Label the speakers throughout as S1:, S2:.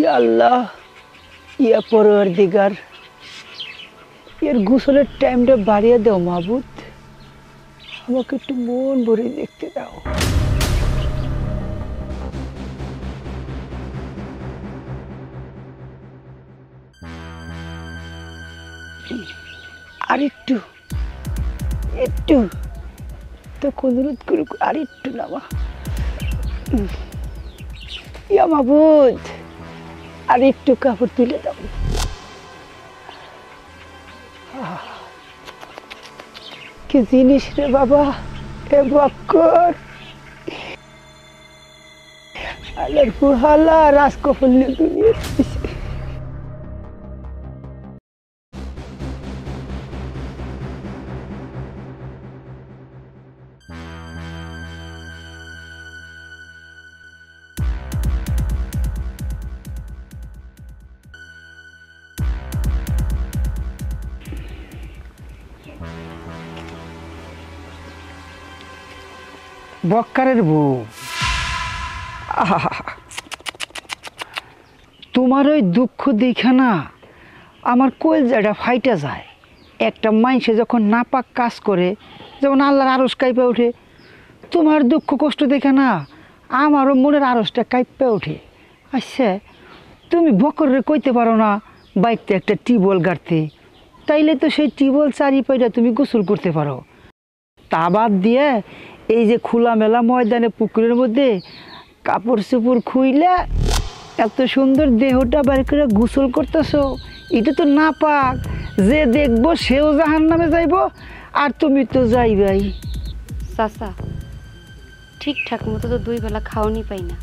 S1: ইয়া আল্লাহ, ইয়া পরওয়ারদিগার, এর গোসলের টাইমটা বাড়িয়ে দাও মাবুদ, আমাকে একটু মন ভরে দেখতে দাও। আর একটু একটু তো অনুরোধ করুক, আর একটু নামা। ইয়া মাবুদ, আর একটু কাপড় তুলে দাও। কি জিনিস রে বাবা, এ বক্কর আল্লাহর ফুহালা রাজকফল নিয়ে দুনিয়া দিছে। বক্কারের বউ, তোমার ওই দুঃখ দেখে না আমার কলজাটা ফাইটা যায়। একটা মানুষে যখন নাপাক কাজ করে, যেমন আল্লাহর আরশ কাঁপে ওঠে, তোমার দুঃখ কষ্ট দেখে না আমারও মনের আরশটা কাঁপে ওঠে। আচ্ছা, তুমি বকরে কইতে পারো না বাইকতে একটা টিউবওয়েল গাড়তে, তাইলে তো সেই টিউবওয়েল চারিপাইটা তুমি গোসল করতে পারো। তা বাদ দিয়ে এই যে খোলামেলা ময়দানে পুকুরের মধ্যে কাপড় চোপড় খুইলে এত সুন্দর দেহটা বের করে গোসল করতেছো, এটা তো না পাক। যে দেখবো সেও জাহান্নামে যাইব, আর তুমি তো যাইবাই।
S2: চাচা, ঠিকঠাক মতো তো 2 বেলা খাওয়ানি পাই না,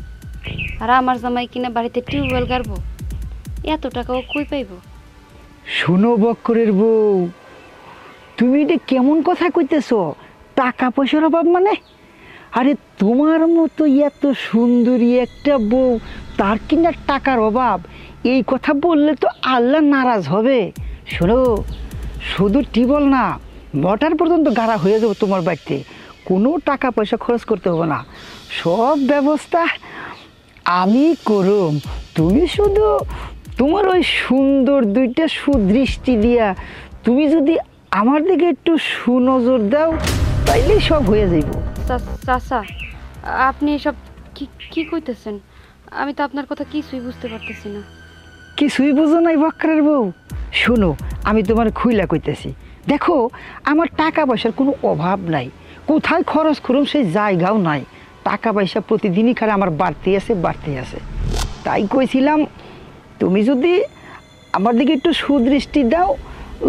S2: আর আমার জামাই কিনা বাড়িতে টিউবওয়েল গাড়বো, এত টাকা ও কই পাইব?
S1: শুনো বক্করের বউ, তুমি এটা কেমন কথা কইতেছো? টাকা পয়সার অভাব মানে? আরে তোমার মতো এত সুন্দরী একটা বউ, তার কিনা টাকার অভাব? এই কথা বললে তো আল্লাহ নারাজ হবে। শোনো, শুধু টিউবওয়েল না, মোটর পর্যন্ত গাড়া হয়ে যাবো তোমার বাড়িতে। কোনো টাকা পয়সা খরচ করতে হবে না, সব ব্যবস্থা আমি করুম। তুমি শুধু তোমার ওই সুন্দর 2টা সুদৃষ্টি দিয়া তুমি যদি আমার দিকে একটু সুনজর দাও, তাইলেই সব হয়ে যাইব।
S2: চাচা, আপনি এসব কি কইতেছেন? আমি তো আপনার কথা কিছুই বুঝতে পারতেছি না।
S1: কিছুই বুঝো নাই বক্করের বউ? শোনো, আমি তোমার খুইলা কইতেছি। দেখো, আমার টাকা পয়সার কোনো অভাব নাই, কোথায় খরচ করুম সেই জায়গাও নাই। টাকা পয়সা প্রতিদিনই খালি আমার বাড়তেই আছে। তাই কইছিলাম, তুমি যদি আমার দিকে একটু সুদৃষ্টি দাও,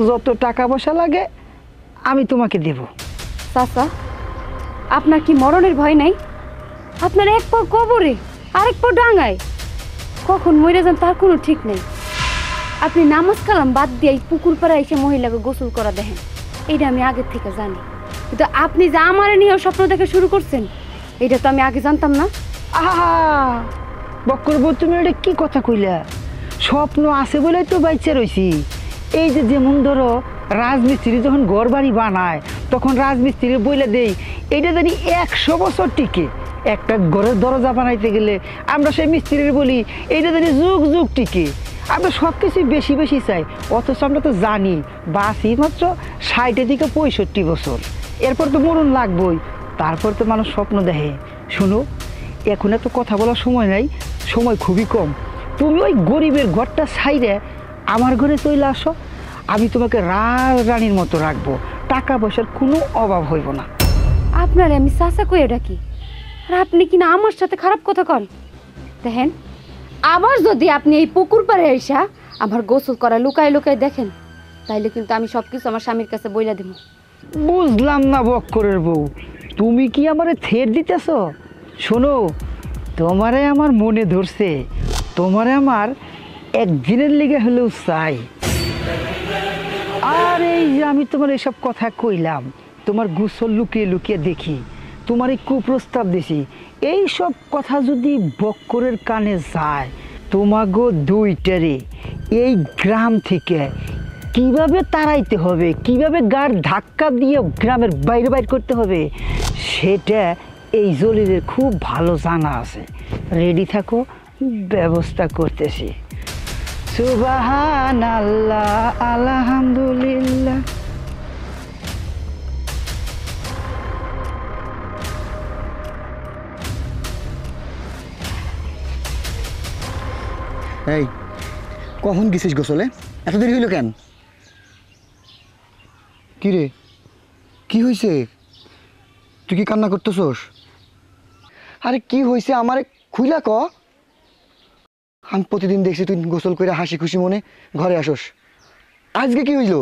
S1: যত টাকা পয়সা লাগে আমি তোমাকে দেব।
S2: চাচা, আপনার কি মরণের ভয় নাই? আপনার এক পা কবরে, আরেক পা ডাঙায়, কখন মরে যান তার কোনো ঠিক নেই। আপনি নামাজ কালাম বাদ দিয়ে এই পুকুর পাড়ে এসে মহিলাকে গোসল করা দেখেন, এইটা আমি আগের থেকে জানি। কিন্তু আপনি যে আমার নিয়েও স্বপ্ন দেখা শুরু করছেন, এটা তো আমি আগে জানতাম না।
S1: আহা বক্কর বউ, তুমি এটা কি কথা কইলা? স্বপ্ন আছে বলে তো বাইচা রইছি। এই যে যেমন ধরো রাজমিস্ত্রি যখন ঘর বাড়ি বানায়, তখন রাজমিস্ত্রি বইলে দেই এইটা জানি 100 বছর টিকে। একটা ঘরের দরজা বানাইতে গেলে আমরা সেই মিস্ত্রির বলি এইটা জানি যুগ যুগ টিকে। আমরা সব কিছুই বেশি বেশি চাই, অথচ আমরা তো জানি বাঁচি মাত্র 60 থেকে 65 বছর, এরপর তো মরণ লাগবই। তারপর তো মানুষ স্বপ্ন দেখে। শুনো, এখন এত কথা বলার সময় নাই, সময় খুবই কম। তুমি ওই গরিবের ঘরটা ছাইরে আমার ঘরে চলে আসো, আমি তোমাকে রাজরানীর মতো রাখবো, টাকা পয়সার কোনো অভাব হইব না।
S2: আপনারে আমি চাচা কই ডাকি, আর আপনি কিনা আমার সাথে খারাপ কথা কন। দেখেন, আবার যদি আপনি এই পুকুর পাড়ে আইসা আমার গোসল করা লুকায় লুকায় দেখেন, তাইলে কিন্তু আমি সবকিছু আমার স্বামীর কাছে বইলা দিব।
S1: বুঝলাম না বক্করের বউ, তুমি কি আমারে থের দিতেছ? শোনো, তোমারে আমার মনে ধরছে, তোমারে আমার একদিনের লেগে হলেও চাই। আর এই যে আমি তোমার এসব কথা কইলাম, তোমার গোসল লুকিয়ে লুকিয়ে দেখি, তোমার এই কুপ্রস্তাব দিছি, এই সব কথা যদি বক্করের কানে যায়, তোমাগো 2টারে এই গ্রাম থেকে কিভাবে তাড়াইতে হবে, কিভাবে গাড় ধাক্কা দিয়ে গ্রামের বাইরে বাইর করতে হবে, সেটা এই জলিলের খুব ভালো জানা আছে। রেডি থাকো, ব্যবস্থা করতেছি। সুবহানাল্লাহ আলহামদুলিল্লাহ।
S3: এই কখন গেছিস গোসলে? এত দেরি হইল কেন? কি রে, কি হয়েছে? তুই কি কান্না করতেছস? আরে কি হয়েছে আমারে খুইলা ক। আমি প্রতিদিন দেখছি তুই গোসল করে হাসি খুশি মনে ঘরে আসস, আজকে কি হইল?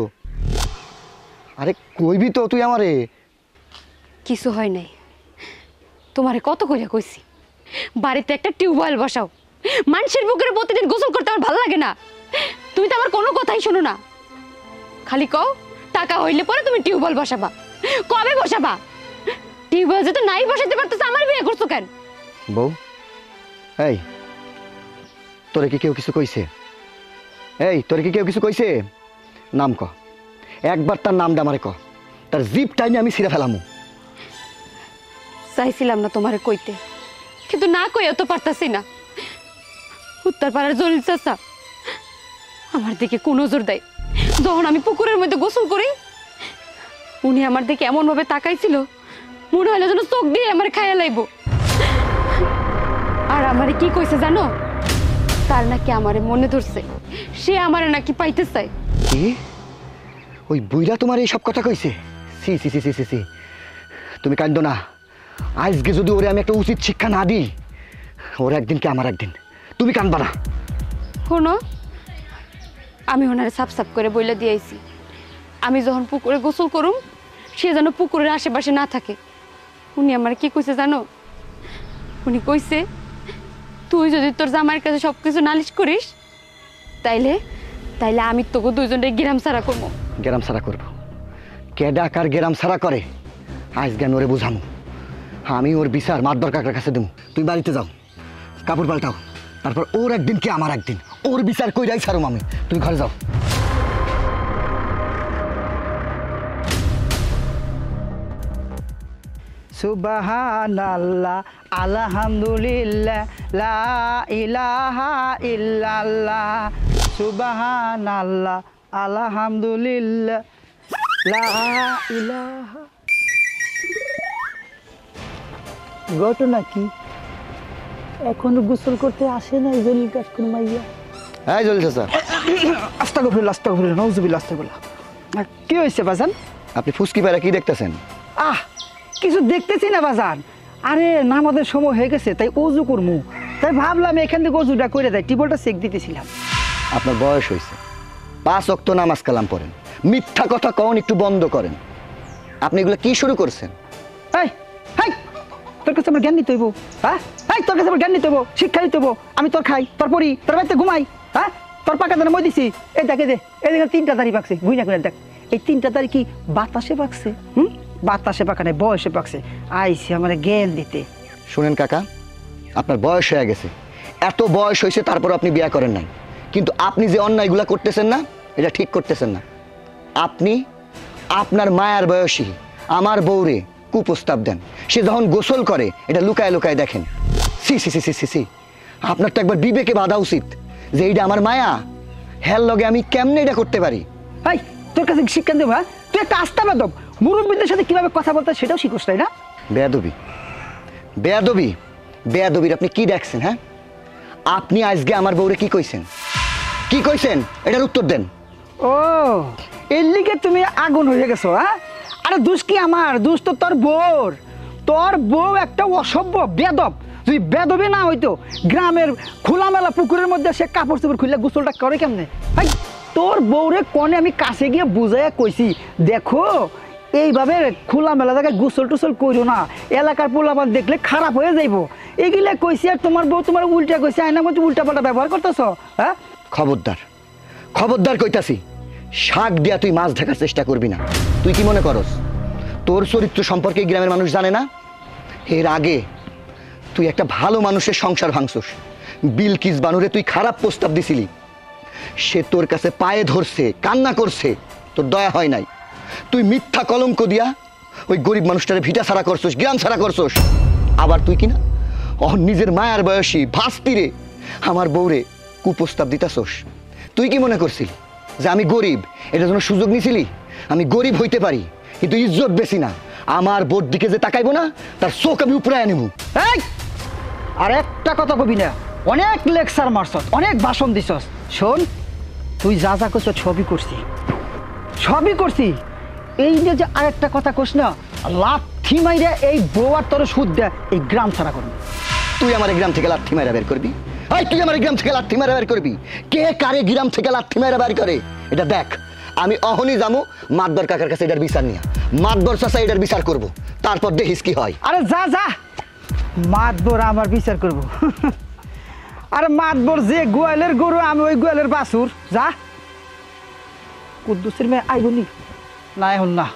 S3: আরে কইবি তো তুই আমারে।
S2: কিছু হয় নাই, তোমারে কত করে কইছি বাড়িতে একটা টিউবওয়েল বসাও। মানুষের পুকুরে প্রতিদিন গোসল করতে আমার ভালো লাগে না। তুমি তো আমার কোনো কথাই শোনো না, খালি কও টাকা হইলে পরে তুমি টিউবওয়েল বসাবা। কবে বসাবা? টিউবওয়েল যেহেতু নাই বসাইতে পারতেছ, আমার বিয়ে করছো কেন?
S3: বউ, এই তোরে কি কেউ কিছু কইছে? এই তোরে কি কেউ কিছু কইছে? নাম ক, একবার তার নামটা আমারে ক, তার জিপ টাইমে আমি ছিঁড়ে ফেলামু।
S2: চাইছিলাম না তোমারে কইতে, কিন্তু না কইও তো পারতাছি না। উত্তরপাড়ার জলিল চাচা আমার দিকে কোন নজর দেয় যখন আমি পুকুরের মধ্যে গোসল করি। উনি আমার দিকে এমন ভাবে তাকাইছিল, মনে হলো যেন চোখ দিয়ে আমার খাইয়া লাইব। আর আমারে কি কইছে জানো? তার নাকি আমারে মনে ধরছে, সে আমারে নাকি পাইতে চায়।
S3: কি? ওই বুইরা তোমার এই সব কথা কইছে? সি সি সি সি সি সি, তুমি কান্দো না। আজকে যদি ওরে আমি একটা উচিত শিক্ষা না দিই, ওর একদিন কি আমার একদিন। তুমি কান্দবা না।
S2: শোনো, আমি ওনারে সাপ সাপ করে বইলা দিয়েছি, আমি যখন পুকুরে গোসল করুম সে যেন পুকুরের আশেপাশে না থাকে। উনি আমার কি কইছে জানো? উনি কইছে তুই যদি তোর জামাইয়ের কাছে সব কিছু নালিশ করিস, তাইলে তাইলে আমি তোকে দুইজনে গ্রাম ছাড়া করবো।
S3: গেরাম সারা করবো? কেডা কার গেরাম সারা করে আজ জ্ঞান ওরে বুঝামু। আমি ওর বিচার মাতবর কাকার কাছে দেবো। তুই বাড়িতে যাও, কাপড় পাল্টাও, তারপর ওর একদিন কি আমার একদিন, ওর বিচার কইরাই ছাড়ুম আমি। তুমি ঘরে যাও।
S1: সুবহানাল্লাহ আলহামদুলিল্লাহ লা ইলাহা ইল্লাল্লাহ। সুবহানাল্লাহ আলহামদুলিল্লাহ লা ইলাহা। ঘটনা কি? এখনো গোসল করতে আসে না এই জলিল কাকুর মাইয়া?
S3: হ্যাঁ জলিল চাচা।
S1: আস্তাগফিরুল্লাহ আস্তাগফিরুল্লাহ নাউজুবিল্লাহ আস্তাগফিরুল্লাহ। কি হয়েছে বাজান?
S3: আপনি ফুসকি পায়রা কি দেখতেছেন?
S1: আহ, কিছু দেখতেছি না বাজান। আরে নামাজের সময় হয়ে গেছে, তাই অজু করমু, তাই ভাবলাম এখান থেকে অজুটা করে দেয়, টিবলটা চেক দিতেছিলাম।
S3: আপনার বয়স হয়েছে, 5 ওয়াক্ত নামাজ কালাম পড়েন, মিথ্যা কথা কন একটু বন্ধ করেন। আপনি এগুলো কি শুরু করছেন?
S1: এই হাই, তোর কাছে আমার জ্ঞান নিতে হইব? হ্যাঁ, এই তোর কাছে আমার জ্ঞান নিতে হইব, শিক্ষা নিতে হইব। আমি তোর খাই, তোর পড়ি, তোর বাড়িতে ঘুমাই, হ্যাঁ, তোর পাকা দানে মই দিছি। এই দেখে দে, এই দেখে 3টা দাড়ি পাকছে, বুঝনা করে দেখ। এই 3টা দাড়ি কি বাতাসে পাকছে? বাতাসে পাকা নাই, বয়সে পাকছে। আইসি আমার জ্ঞান দিতে।
S3: শুনেন কাকা, আপনার বয়স হয়ে গেছে, এত বয়স হয়েছে তারপর আপনি বিয়ে করেন নাই, কিন্তু আপনি যে অন্যায়গুলা করতেছেন না, এটা ঠিক করতেছেন না। আপনি আপনার মায়ার বয়সী আমার বউরে কুপ্রস্তাব দেন, সে যখন গোসল করে এটা লুকায় লুকায় দেখেন। সি সি সি সি সি সি, আপনার তো একবার বিবেকে বাধা উচিত যে এইটা আমার মায়া, হ্যার লগে আমি কেমনে এটা করতে পারি।
S1: এই তোর কাছে শিক্ষা দেবো? হ্যাঁ, তুই একটা আস্থা বাদক, মুরব্বীদের সাথে কিভাবে কথা বলতে সেটাও শিখোস, তাই না?
S3: বেয়াদবি, বেয়াদবি, বেয়াদবির আপনি কি দেখছেন? হ্যাঁ, আপনি আজকে আমার বউরে কি কইছেন? কি কইছেন এটার উত্তর দেন।
S1: ও, এর লিগে তুমি আগুন হয়ে গেছো? হ্যাঁ, আরে দোষ কি আমার? দোষ তো তোর বউর। তোর বউ একটা অসভ্য বেদব। যদি বেদবি না হইতো, গ্রামের খোলামেলা পুকুরের মধ্যে সে কাপড় চোপড় খুললে গোসলটা করে কেমনে? ভাই, তোর বউরে কনে আমি কাছে গিয়ে বুঝাইয়া কইছি, দেখো এইভাবে খোলামেলা জায়গায় গোসল টোসল করিও না, এলাকার পোলাপান দেখলে খারাপ হয়ে যাইব। এগুলা কইছি, আর তোমার বউ তোমার উল্টা কইছে, আয়নার মধ্যে উল্টা পাল্টা ব্যবহার করতেছ। হ্যাঁ,
S3: খবরদার, খবরদার কইতাছি, শাক দিয়া তুই মাছ ঢাকার চেষ্টা করবি না। তুই কি মনে করস তোর চরিত্র সম্পর্কে গ্রামের মানুষ জানে না? এর আগে তুই একটা ভালো মানুষের সংসার ভাঙছস, বিলকিস বানুরে তুই খারাপ প্রস্তাব দিছিলি, সে তোর কাছে পায়ে ধরছে, কান্না করছে, তোর দয়া হয় নাই। তুই মিথ্যা কলঙ্ক দিয়া ওই গরিব মানুষটারে ভিটা ছাড়া করছস, গ্রাম ছাড়া করছস। আবার তুই কিনা নিজের মায়ার বয়সী ভাস্তিরে আমার বউরে কুপ্রস্তাব দিতাছস। তুই কি মনে করছিলি যে আমি গরিব এটার জন্য সুযোগ নিছিলি? আমি গরিব হইতে পারি কিন্তু ইজ্জত বেশি না। আমার বোর দিকে যে তাকাইবো না তার চোখ আমি উপরে আনিব।
S1: এই আর একটা কথা কবি না, অনেক লেকচার মারছস, অনেক ভাষণ দিছস। শোন, তুই যা যা করছ সবই করছি, সবই করছি। এই যে যে আরেকটা কথা কস না, লাথি মাইরা এই বউয়ার তোর সুদ দেয় এই গ্রাম ছাড়া করবি।
S3: তুই আমার গ্রাম থেকে লাথি মারা বের করবি? তুই আমার গ্রাম থেকে লাথি মারা বের করবি? কে কারে গ্রাম থেকে লাথি মারা বের করে এটা দেখ। আমি অহনি যাবো মাতবর কাকার কাছে এটার বিচার নিয়ে, মাতবর চাচা এটার বিচার করব, তারপর দেখিস কি হয়।
S1: আরে যা যা, মাতবর আমার বিচার করব। আরে মাতবর যে গোয়ালের গরু আমি ওই গোয়ালের বাছুর। যা, কুদ্দুসের মেয়ে আইবনি না, এখন না,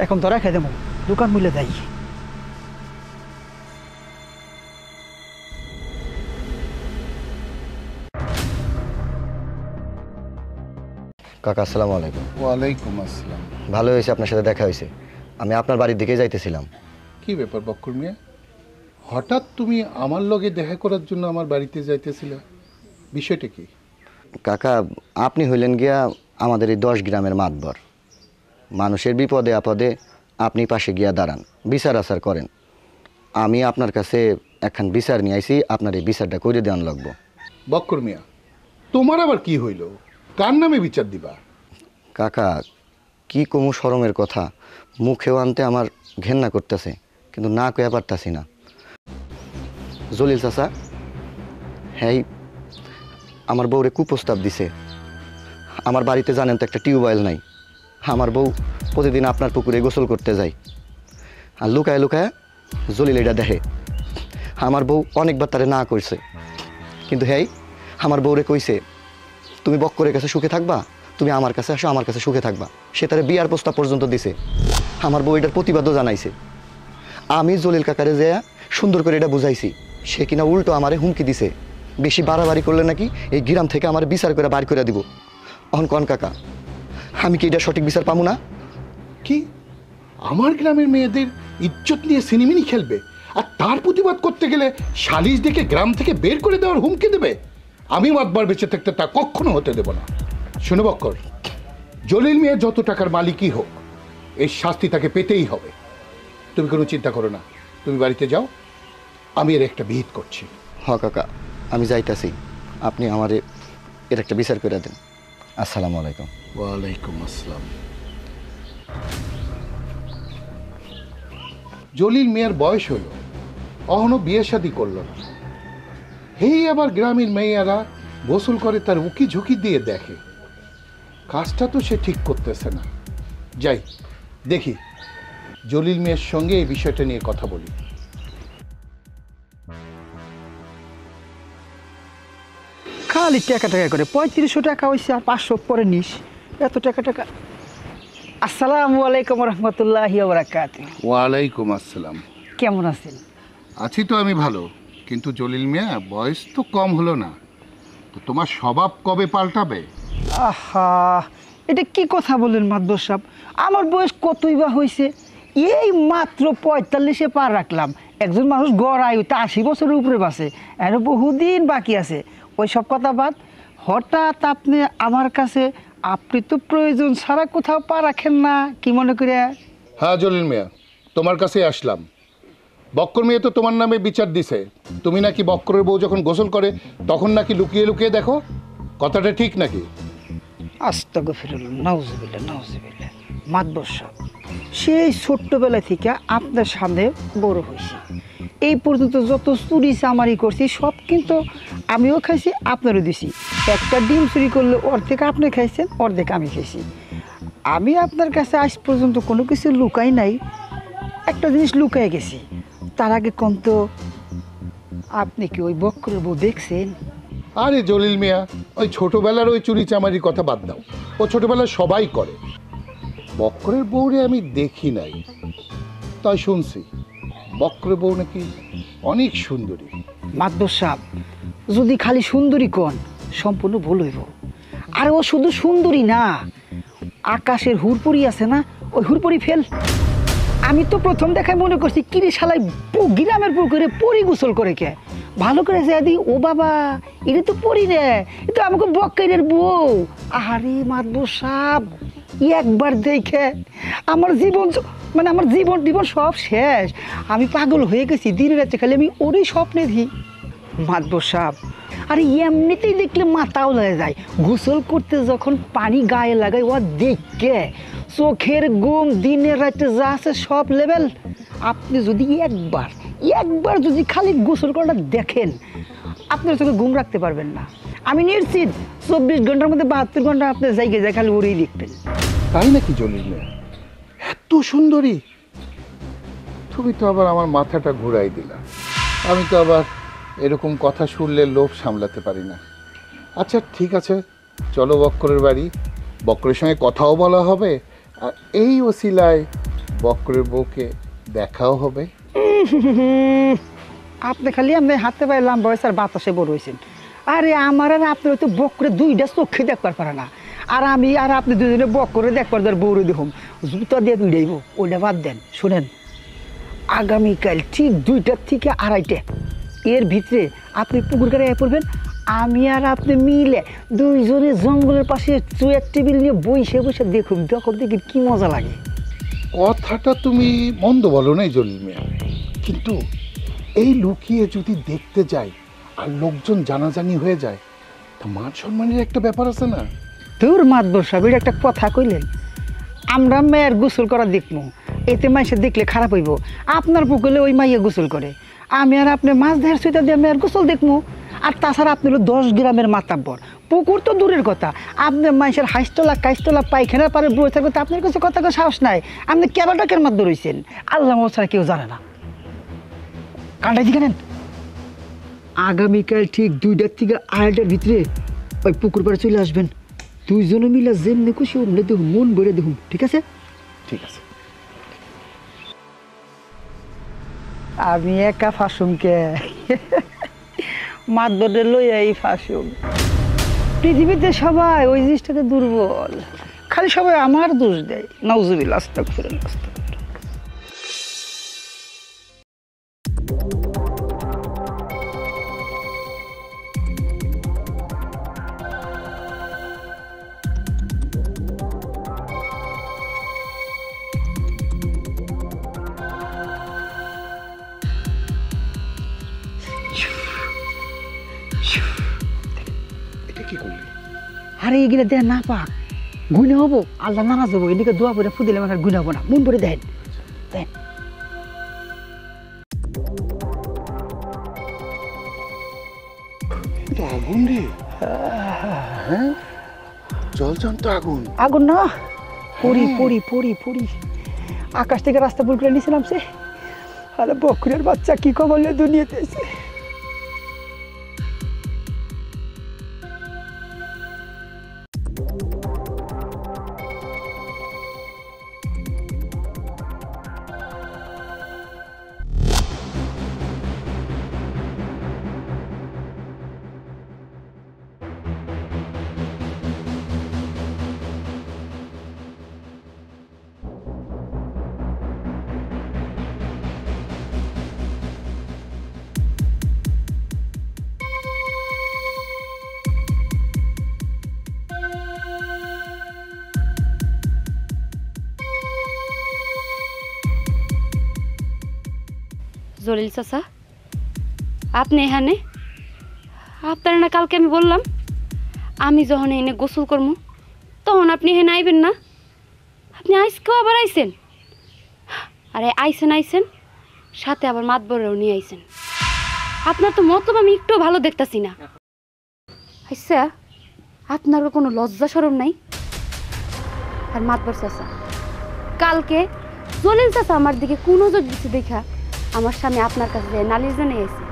S1: এখন তোরা খেয়ে দেবো, দোকান মিলে যাই।
S3: কাকা আসসালামু আলাইকুম।
S4: ওয়ালাইকুম আসসালাম।
S3: ভালো হয়েছে আপনার সাথে দেখা হয়েছে। আমি আপনার বাড়ির দিকে যাইতেছিলাম।
S4: কি ব্যাপার বক্কর মিয়া, হঠাৎ তুমি আমার লগে দেখা করার জন্য আমার বাড়িতে যাইতেছিলে, বিষয়টা কি?
S3: কাকা, আপনি হইলেন গিয়া আমাদের এই 10 গ্রামের মাতবর। মানুষের বিপদে আপদে আপনি পাশে গিয়া দাঁড়ান, বিচার আচার করেন। আমি আপনার কাছে একখান বিচার নিয়ে আইছি, আপনার এই বিচারটা করে দেওয়ান লাগবো।
S4: বক্কর মিয়া, তোমার আবার কি হইল? কার নামে বিচার দিবা?
S3: কাকা, কি কমু শরমের কথা, মুখেও আনতে আমার ঘেন্না করতেছে, কিন্তু না কয়া পারতাছি না। জলিল চাচা, হ্যাঁ, আমার বউরে কুপ্রস্তাব দিছে। আমার বাড়িতে জানেন তো একটা টিউবওয়েল নাই। আমার বউ প্রতিদিন আপনার পুকুরে গোসল করতে যায়, আর লুকায় লুকায় জলিল এটা দেখে। আমার বউ অনেকবার তারে না করছে, কিন্তু হ্যাঁ, আমার বউরে কইছে তুমি বক্করের কাছে সুখে থাকবা, তুমি আমার কাছে আসো, আমার কাছে সুখে থাকবা। সে তারে বিয়ার প্রস্তাব পর্যন্ত দিছে। আমার বউ এটার প্রতিবাদও জানাইছে। আমি জলিল কাকারে যে সুন্দর করে এটা বুঝাইছি, সে কিনা উল্টো আমারে হুমকি দিছে, বেশি বাড়াবাড়ি করলে নাকি এই গ্রাম থেকে আমার বিচার করে বার করে দিব। অহন কন কাকা, আমি কি এটা সঠিক বিচার পাবো না?
S4: কি আমার গ্রামের মেয়েদের ইজ্জত নিয়ে সিনেমিনি খেলবে, আর তার প্রতিবাদ করতে গেলে সালিশ ডেকে গ্রাম থেকে বের করে দেওয়ার হুমকি দেবে? আমি মাতবার বেঁচে থাকতে তা কখনো হতে দেব না। শোনো বক্কর, জলিল মিয়া যত টাকার মালিকই হোক, এর শাস্তি তাকে পেতেই হবে। তুমি কোনো চিন্তা করো না, তুমি বাড়িতে যাও, আমি এর একটা বিহিত করছি।
S3: হ কাকা, আমি যাইতাছি, আপনি আমারে এর একটা বিচার করে দেন। আসসালামু আলাইকুম।
S4: ওয়ালাইকুম আসসালাম। জলিল মিয়ার বয়স হলো, অহনো বিয়ে শাদী করলো না। হেই আবার গ্রামের মেয়েরা গোসল করে তার উকি ঝুঁকি দিয়ে দেখে। কাজটা তো সে ঠিক করতেছে না। যাই দেখি, জলিল মিয়ার সঙ্গে এই বিষয়টা নিয়ে কথা বলি।
S1: খালি টাকা টাকা করে 3500 টাকা হয়েছে, আর 500 পরে নিস, এত টাকা টাকা। আসসালামু আলাইকুম রহমতুল্লাহি ওয়া বারাকাতুহু।
S4: ওয়ালাইকুম আসসালাম।
S1: কেমন আছেন?
S4: আছি তো আমি ভালো, কিন্তু জলিল মিয়া বয়স তো কম হলো না, তো তোমার স্বভাব কবে পাল্টাবে?
S1: আহা, এটা কি কথা বলেন মাদবর সাহেব? আমার বয়স কতই বা হয়েছে, এই মাত্র 45-এ পার রাখলাম। একজন মানুষ গড় আয়ু তা 80 বছরের উপরে বাঁচে, আরো বহুদিন বাকি আছে। ওই সব কথা বাদ, হঠাৎ আপনি আমার কাছে, আপনি তো প্রয়োজন ছাড়া কোথাও পা রাখেন না, কি মনে করে?
S4: হ্যাঁ জলিল মিয়া, তোমার কাছে আসলাম। বক্কর মেয়ে তো তোমার নামে বিচার দিছে, তুমি নাকি বক্করের বউ যখন গোসল করে তখন নাকি লুকিয়ে লুকিয়ে দেখো, কথাটা ঠিক নাকি?
S1: আস্তাগফিরুল্লাহ, নাউজুবিল্লাহ, নাউজুবিল্লাহ। মাদবর সাহেব, সেই ছোট্টবেলা থেকে আপনার সামনে বড় হয়েছি, এই পর্যন্ত যত চুরি চামারি করছি সব কিন্তু আমিও খাইছি, আপনারও দিছি। একটা ডিম চুরি করলে অর্ধেক আপনি খাইছেন, অর্ধেক আমি খাইছি। আমি আপনার কাছে আজ পর্যন্ত কোনো কিছু লুকাই নাই, একটা জিনিস লুকাই গেছি। তার আগে কোন তো, আপনি কি ওই বক্করের বউ দেখছেন?
S4: আরে জলিল মিয়া, ওই ছোটবেলার ওই চুরি চামারির কথা বাদ দাও, ও ছোটবেলায় সবাই করে। বক্করের বউরে আমি দেখি নাই, তাই শুনছি বক্করের বউ নাকি অনেক সুন্দরী।
S1: মাদবর সাহেব, যদি খালি সুন্দরী কোন, সম্পূর্ণ ভুল হইব। আর ও শুধু সুন্দরী না, আকাশের হুরপুরি আছে না, ওই হুরপুরি ফেল। আমি তো প্রথম দেখায় মনে করছি কিরে শালাই গ্রামের পুকুরে পরি গোসল করে কে ভালো করে দি ও বাবা এটা তো পরি রে এটা আমাকে বক্কাইরের বউ। আরে মাতবো সাপ একবার দেখে আমার জীবন মানে আমার জীবন জীবন সব শেষ। আমি পাগল হয়ে গেছি, দিনে রাতে খালি আমি ওরই স্বপ্নে দিই মাতবো সাপ। আরে এমনিতেই দেখলে মাথাও লাগে যায়, গোসল করতে যখন পানি গায়ে লাগাই ও দেখে চোখের ঘুম দিনে রাতে যা আছে সব লেভেল। আপনি যদি একবার যদি খালি গোসল করাটা দেখেন আপনার চোখে ঘুম রাখতে পারবেন না। আমি নিশ্চিত 24 ঘন্টার মধ্যে 72 ঘন্টা আপনার জায়গায় যায় খালি ওরেই দেখবেন।
S4: তাই নাকি জলিল মিয়া? এত সুন্দরী? তুমি তো আবার আমার মাথাটা ঘুরাই দিলা। আমি তো আবার এরকম কথা শুনলে লোভ সামলাতে পারি না। আচ্ছা ঠিক আছে, চলো বক্করের বাড়ি, বক্করের সঙ্গে কথাও বলা হবে, আর এই ওসিলায় বক্করের বউকে দেখাও হবে।
S1: আপনি খালি আপনি হাতে পায়ে লম্বা হয়েছে আর বাতাসে বড় হয়েছেন। আরে আমার আর আপনার হয়তো বক্করে দুইটা চোখে দেখবার পারে না, আর আমি আর আপনি দুজনে বক্করে দেখবার দেওয়ার বউরে দেখুন জুতা দিয়ে দুইটাইব। ওইটা বাদ দেন, শোনেন আগামীকাল ঠিক 2টা থেকে 2:30 এর ভিতরে আপনি পুকুর কারে পড়বেন। আমি আর আপনি মিলে দুইজনে জঙ্গলের পাশে চুয়ের টেবিল নিয়ে বসে বসে দেখুন দেখি কি মজা লাগে।
S4: কথাটা তুমি মন্দ বলো নাই জলিল মিয়া, কিন্তু এই লুকিয়ে যদি দেখতে যাই আর লোকজন জানাজানি হয়ে যায় তা মান সম্মানের একটা ব্যাপার আছে না?
S1: তোর মাতবর সাহেব এটা একটা কথা কইলেন। আমরা মেয়ের গোসল করা দেখবো, এতে মাইসে দেখলে খারাপ হইব। আপনার পুকুরে ওই মাইয়ে গোসল করে, আমি আর আপনি মাছ ধরার সুইটা দিয়ে মেয়ের গোসল দেখবো। আর তাছাড়া আপনি হলো 10 গ্রামের মাতাব্বর, পুকুর তো দূরের কথা, আপনার মাইসের হাইস্তলা কাইস্তলা পায়খানার পারে বই থাকবে তো আপনার কাছে কথা সাহস নাই। আপনি কেবাটাকের মাধ্যমে রয়েছেন, আল্লাহ ছাড়া কেউ জানে না। কান্ডাই দিকে নেন, আগামীকাল ঠিক 2টা থেকে 2:30 ভিতরে ওই পুকুর পাড়ে চলে আসবেন। দুইজনে মিলে যেমনি খুশি অমনি দেখুন, মন ভরে দেখুন, ঠিক আছে?
S4: ঠিক আছে।
S1: আমি একা ফাঁসুমকে মাতবরে লইয়াই ফাঁসুম। পৃথিবীতে সবাই ওই জিনিসটাতে দুর্বল, খালি সবাই আমার দোষ দেয়। নাউজুবিল্লাহ, আস্তাগফিরুল্লাহ, আস্তাগফিরুল্লাহ।
S4: এটা কি করলি?
S1: আরে এগুলো দেন না পাক গুনে হবো, আল্লাহ নারাজ হবো। এদিকে দোয়া করে ফুদিলে আমার গুনে হবো না, মন করে দেন দেন।
S4: এটা আগুন রে। হ্যাঁ, জলজন্ত আগুন।
S1: আগুন না, পড়ি পড়ি পড়ি পড়ি আকাশ থেকে রাস্তা ভুল করে নিয়েছিলাম সে। আরে বকুরের বাচ্চা কি খবর দুনিয়াতে এসে।
S2: জলিল চাচা, আপনি এখানে? আপনার না কালকে আমি বললাম আমি যখন এনে গোসল করবো তখন আপনি এখানে আইবেন না। আপনি আইসকেও আবার আইসেন, আরে আইসেন সাথে আবার মাতবরেও নিয়ে আইসেন। আপনার তো মতলব আমি একটু ভালো দেখতাছি না। আচ্ছা, আপনারও কোনো লজ্জা শরম নাই? আর মাতবর চাচা, কালকে জলিল চাচা আমার দিকে কোন নজর দিচ্ছে দেখা আমার স্বামী আপনার কাছে যে নালিশ জানিয়ে এসে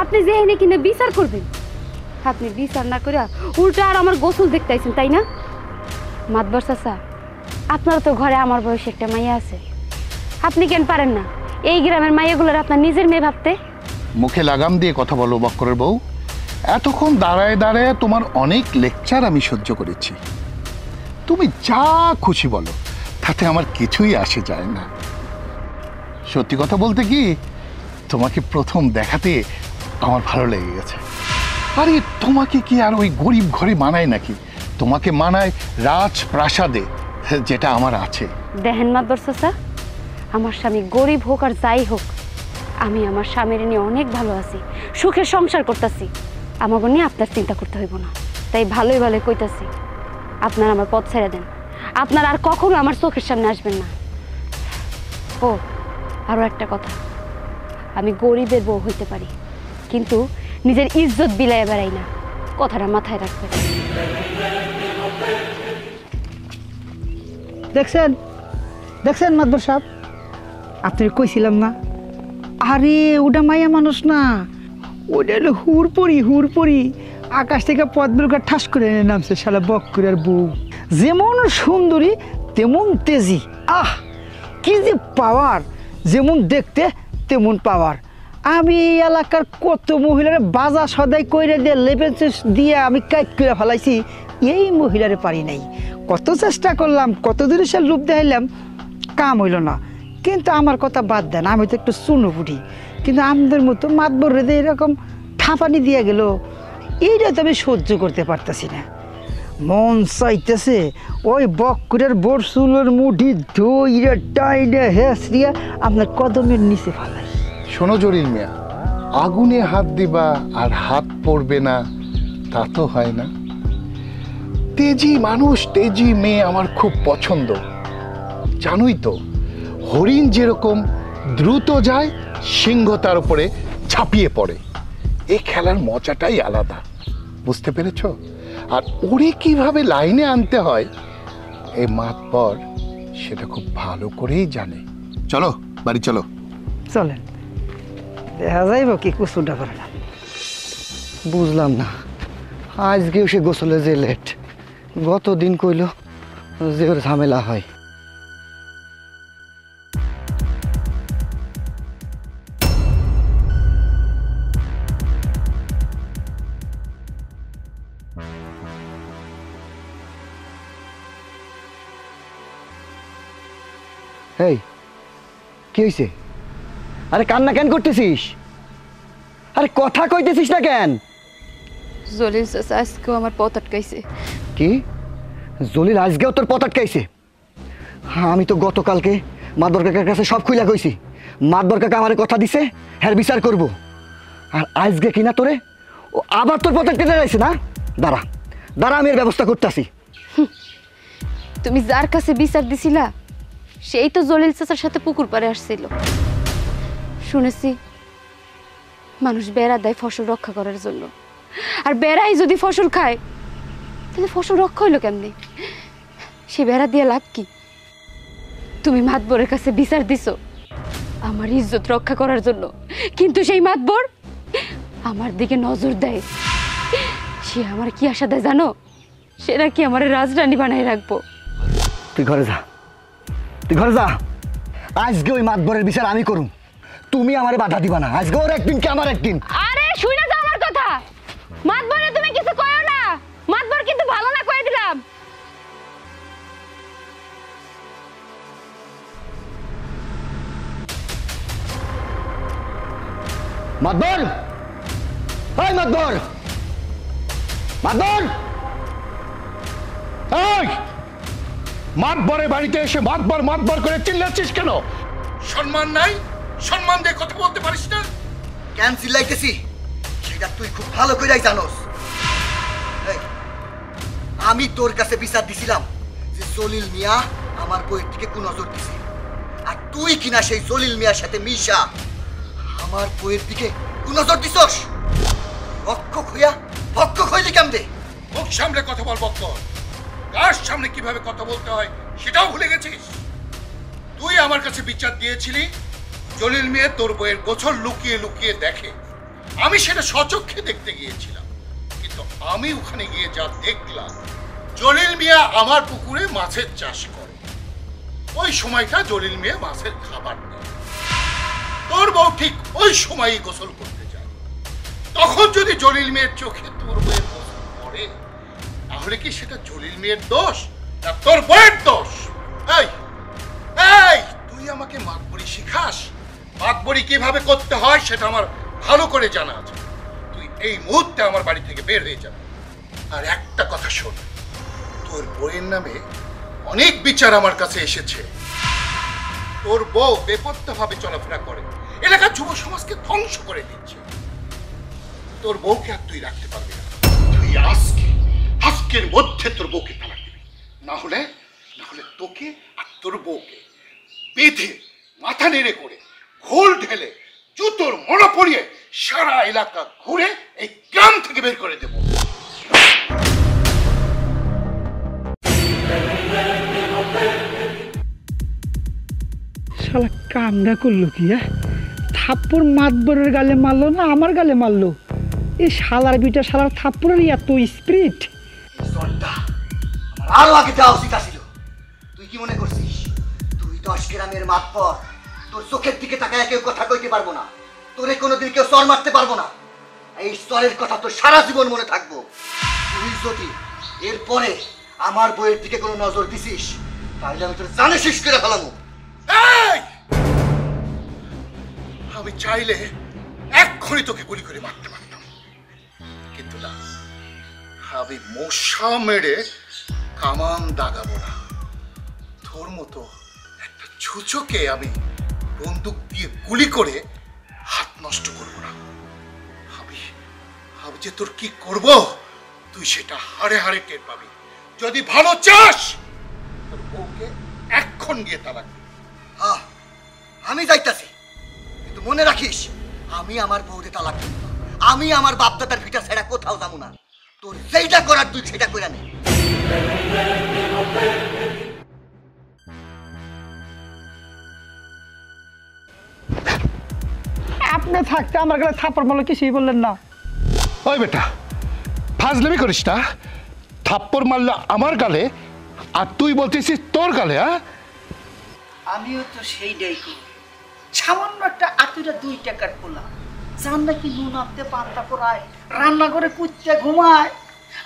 S2: আপনি যে এনে কিনে বিচার করবেন, আপনি বিচার না করে উল্টা আর আমার গোসল দেখতে আইছেন, তাই না? মাতবর চাচা, আপনার তো ঘরে আমার বয়সে একটা মাইয়া আছে, আপনি কেন পারেন না এই গ্রামের মাইয়াগুলোর আপনার নিজের মেয়ে ভাবতে?
S4: মুখে লাগাম দিয়ে কথা বলো বক্করের বউ। এতক্ষণ দাঁড়ায় দাঁড়ায় তোমার অনেক লেকচার আমি সহ্য করেছি। তুমি যা খুশি বলো, তাতে আমার কিছুই আসে যায় না। সত্যি কথা বলতে কি, তোমাকে প্রথম দেখাতে আমার ভালো লেগে গেছে। আরে তোমাকে কি আর ওই গরিব ঘরে মানায় নাকি? তোমাকে মানায় রাজপ্রাসাদে, যেটা আমার আছে।
S2: দেখেন মাতবর চাচা, আমার স্বামী গরিব হোক আর যাই হোক, আমি আমার স্বামীর নিয়ে অনেক ভালো আছি, সুখের সংসার করতেছি। আমাকে নিয়ে আপনার চিন্তা করতে হইব না। তাই ভালোই ভালোই কইতাছি, আপনার আমার পথ ছেড়ে দেন। আপনার আর কখনো আমার চোখের সামনে আসবেন না। ও আরও একটা কথা, আমি গরিবের বউ হইতে পারি, কিন্তু নিজের ইজ্জত বিলাইয়া বেড়াই না। কথাটা মাথায় রাখবেন।
S1: দেখছেন দেখছেন মাতবর সাহেব, আপনি কইছিলাম না? আরে ওটা মায়া মানুষ না, ওটা হলো হুড়পড়ি। আকাশ থেকে পদ্মকা ঠাস করে এনে নামছে শালা বক্কুরের বউ। যেমন সুন্দরী তেমন তেজি। আহ কি যে পাওয়ার, যেমন দেখতে তেমন পাওয়ার। আমি এই এলাকার কত মহিলার বাজা সদাই কইরে দিয়ে লেপেন্স দিয়ে আমি কাইট করে ফেলাইছি, এই মহিলারে পারি নাই। কত চেষ্টা করলাম, কত দূরে সে লুপ দেখাইলাম, কাম হইল না। কিন্তু আমার কথা বাদ দেন, আমি তো একটু চুনোপুটি, কিন্তু আমাদের মতো মাতবর রেদে এরকম ঠাপানি দিয়ে গেল, এইটা তো আমি সহ্য করতে পারতেছি না। মন চাইতেছে ওই বক্কুরের বরসুলের মুঠি ধইরে টাইনে হেসরিয়া আপনার কদমের নিচে ফালাই।
S4: শোনো জলিল মিয়া, আগুনে হাত দিবা আর হাত পড়বে না, তা তো হয় না। তেজি মানুষ, তেজি মেয়ে আমার খুব পছন্দ। জানোই তো, হরিণ যেরকম দ্রুত যায়, সিংহ তার উপরে ঝাঁপিয়ে পড়ে। এই খেলার মজাটাই আলাদা, বুঝতে পেরেছ? আর ওরে কিভাবে লাইনে আনতে হয় এই মাতবর সেটা খুব ভালো করেই জানে। চলো বাড়ি চলো।
S1: চলেন, দেখা যাইব কি কুসুটা করে না।
S3: বুঝলাম না, আজকেও সে গোসলে যে লেট, গতদিন কইল যে ওর ঝামেলা হয়। এই কি হয়েছে? আরে কান্না কেন করতেছিস? আরে কথা কইতেছিস না কেন?
S2: জলিল চাচা আজকেও আমার পথ আটকাইছে।
S3: কি? জলিল আজকেও তোর পথ আটকাইছে? আমি তো গতকালকে মাদবর কাকার কাছে সব খুইলা কইছি। মাদবর কাকা আমার কথা দিছে, হ্যাঁ বিচার করব। আর আজকে কিনা তোরে ও আবার তোর পথ আটকে দাঁড়াইছে না? দাঁড়া দাঁড়া, আমি এর ব্যবস্থা করতেছি।
S2: তুমি যার কাছে বিচার দিছিলা সেই তো জলিল চাচার সাথে পুকুর পাড়ে আসছিল। শুনেছি মানুষ বেড়া দেয় ফসল রক্ষা করার জন্য, আর বেড়াই যদি ফসল খায় তাহলে ফসল রক্ষা হইলো কেমনি? সে বেড়া দিয়ে লাভ কি? তুমি মাতবরের কাছে বিচার দিছো আমার ইজ্জত রক্ষা করার জন্য, কিন্তু সেই মাতবর আমার দিকে নজর দেয়। সে আমার কি আশা দেয় জানো? সেটা কি আমার রাজরানী বানাই রাখবো।
S3: তুই ঘরে যা, তুই ঘরে যা। আজকে ওই মাতবরের বিচার আমি করুম, তুমি আমারে বাধা দিবা না। আজকে ওর একদিন কি আমার একদিন।
S2: আরে শুনে যাও আমার কথা। মাতবরে তুমি কিছু কইও না, মাতবর কিন্তু ভালো না কই দিলাম।
S3: মাতবর, এই মাতবর, মাতবর,
S4: এই মাতবরের বাড়িতে এসে মাতবর মাতবর করে চিল্লাচ্ছিস কেন? সম্মান নাই? সম্মান দিয়ে কথা বলতে পারিস না?
S3: কেন চিল্লাইতেছি সেটা তুই খুব ভালো করেই জানোস। এই, আমি তোর কাছে বিচার দিছিলাম যে জলিল মিয়া আমার বইয়ের দিকে কুনজর দিছে, আর তুই কিনা সেই জলিল মিয়ার সাথে মিশা আমার বইয়ের দিকে কুনজর দিছস। রক্ষক হইয়া ভক্ষক হইলি কেমনে?
S4: মুখ সামনে কথা বল বক্কর। কার সামনে কিভাবে কথা বলতে হয় সেটাও ভুলে গেছিস? তুই আমার কাছে বিচার দিয়েছিলি জলিল মিয়া তোর বইয়ের গোছল লুকিয়ে লুকিয়ে দেখে। আমি সেটা সচক্ষে দেখতে গিয়েছিলাম, কিন্তু আমি ওখানে গিয়ে যা দেখলাম, জলিল মিয়া আমার পুকুরে মাছের চাষ করে। ওই সময়টা জলিল মিয়া মাছের খাবার দেয়। তোর বউ ঠিক ওই সময়ই গোসল করতে যায়। তখন যদি জলিল মিয়ার চোখে তোর বইয়ের গোসল পড়ে, তাহলে কি সেটা জলিল মিয়ার দোষ না তোর বইয়ের দোষ? এই এই তুই আমাকে মাতবরি শিখাস বাদবড়ি কিভাবে করতে হয় সেটা আমার ভালো করে জানা আছে। তুই এই মুহূর্তে আমার বাড়ি থেকে বের হয়ে যাবে। আর একটা কথা শোন, তোর বউয়ের নামে অনেক বিচার আমার কাছে এসেছে। তোর বউ বেপত্তা চলাফেরা করে, এলাকার যুব সমাজকে ধ্বংস করে দিচ্ছে। তোর বউকে আর তুই রাখতে পারবি না। তুই আজকের মধ্যে তোর বউকে তালাক দিবি, না হলে তোকে আর তোর বউকে বেঁধে মাথা নেড়ে করে ঘোল ঢেলে জুতোর মনে পড়িয়ে সারা এলাকা ঘুরে এই গ্রাম থেকে বের করে দেব।
S1: শালা কামটা করলো কি? থাপ্পড় মাতবরের গালে মারলো না আমার গালে মারলো? এই শালার বিটা শালার থাপ্পড়ের এত স্পিরিট।
S3: আরো আগে যাওয়া উচিত ছিল। তুই কি মনে করছিস তুই 10 গ্রামের মাতবর? তোর চোখের দিকে তাকায় কেউ কথা কইতে পারবো না, তোরে কোনোদিন কেউ চর মারতে পারবো না। এই চরের কথা তো সারা জীবন মনে থাকবো। তুই যদি এরপরে আমার বইয়ের দিকে কোনো নজর দিছিস তাহলে আমি তোর জানে শেষ করে ফেলাবো।
S4: আমি চাইলে এক্ষুনি তোকে গুলি করে মারতে পারতাম, কিন্তু না, আমি মশা মেরে কামান দাগাবো না। তোর মতো একটা ছুচোকে আমি বন্দুক দিয়ে গুলি করে হাত নষ্ট করব না। আমি যে তোর কি করব তুই সেটা হাড়ে হাড়ে টের পাবি। যদি ভালো চাস তোর বউকে এখন গিয়ে তালাক দিবি।
S3: আমি যাইতাছি, কিন্তু মনে রাখিস আমি আমার বউরে তালাক দিব না। আমি আমার বাপদাদার ভিটা ছেড়া কোথাও যাবো না। তোর যেটা করার তুই সেটা করে নে।
S1: আপনি থাকতে আমার গালে থাপ্পড় মারলো, কিছুই বললেন না।
S4: ওই বেটা, ফাজলামি করিস না। থাপ্পড় মারলো আমার গালে আর তুই বলতেছিস তোর গালে?
S1: আমিও তো সেইটাই করি। সামান্য একটা আতুরা 2 টাকার পোলা, যার নাকি নুন আনতে পান্তা পোড়ায়, রান্না করে কুচ্ছে ঘুমায়,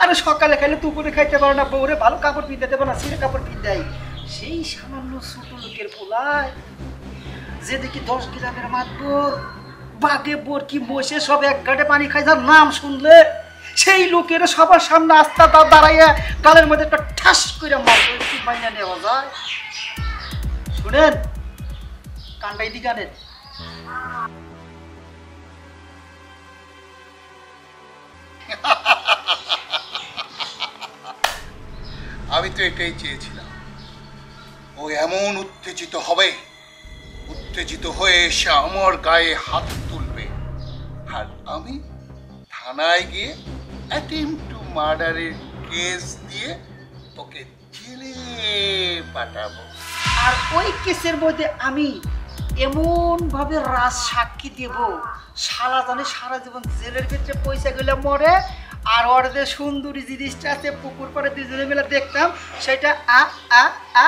S1: আরে সকালে খাইলে দুপুরে খাইতে পারে না, বউরে ভালো কাপড় পিনতে দেবে না, ছিঁড়ে কাপড় পিন দেয়। সেই সামান্য ছোট লোকের পোলায় যে দেখি 10 গ্রামের মাতবর, বাঘে বরকি বসে সব এক গাঁটে পানি খাই, যার নাম শুনলে সেই লোকের সবার সামনে আস্তা দাঁড়াইয়া গালের মধ্যে একটা ঠাস করে মারবে, কি মাইনা নেওয়া যায়? শুনেন, কান্ডাই দি গানের
S4: আমি তো এটাই চেয়েছিলাম। ও এমন উত্তেজিত হবে, উত্তেজিত হয়ে এসে আমার গায়ে হাত তুলবে, আর আমি থানায় গিয়ে অ্যাটেম্পট টু মার্ডারের কেস দিয়ে ওকে জেলে পাঠাবো।
S1: আর ওই কেসের মধ্যে আমি এমন ভাবে রাজ সাক্ষী দেব, শালা জানে সারা জীবন জেলের ভিতরে পয়সা গেলে মরে। আর ওর যে সুন্দরী জিনিসটা আছে পুকুর পাড়ে দুজনে মিলে দেখতাম, সেটা আ আ আ